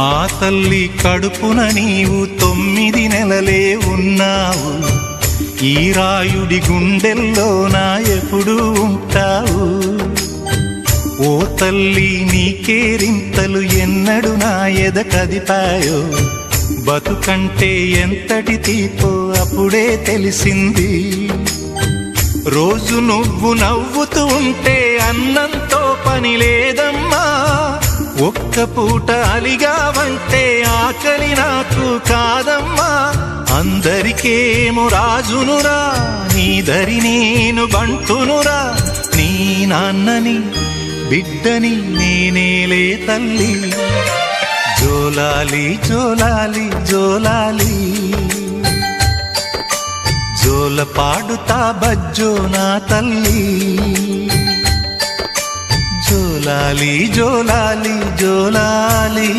ఆ తల్లి కడుపున నీవు 9 నెలలే ఉన్నావు. ఈ రాయుడి గుండెల్లో నా ఎప్పుడు ఉంటావు. ఓ తల్లి నీ కేరింతలు ఎన్నడు నా ఎద కదిపాయో. బతుకంటే ఎంతటి తీపో అప్పుడే తెలిసింది. రోజు నువ్వు నవ్వుతూ ఉంటే అన్నంతో పని లేదమ్మా. ఒక్క పూట అలిగావంటే ఆకలి నాకు కాదమ్మా. అందరికేమో రాజునురా, నీ దరి నేను బంటునురా. నీ నాన్నని బిడ్డని నేనేలే తల్లి. జోలాలి జోలాలి జోలాలి, జోల పాడుతా బజ్జో నా తల్లి. జోలాలి జోలాలి జోలాలి.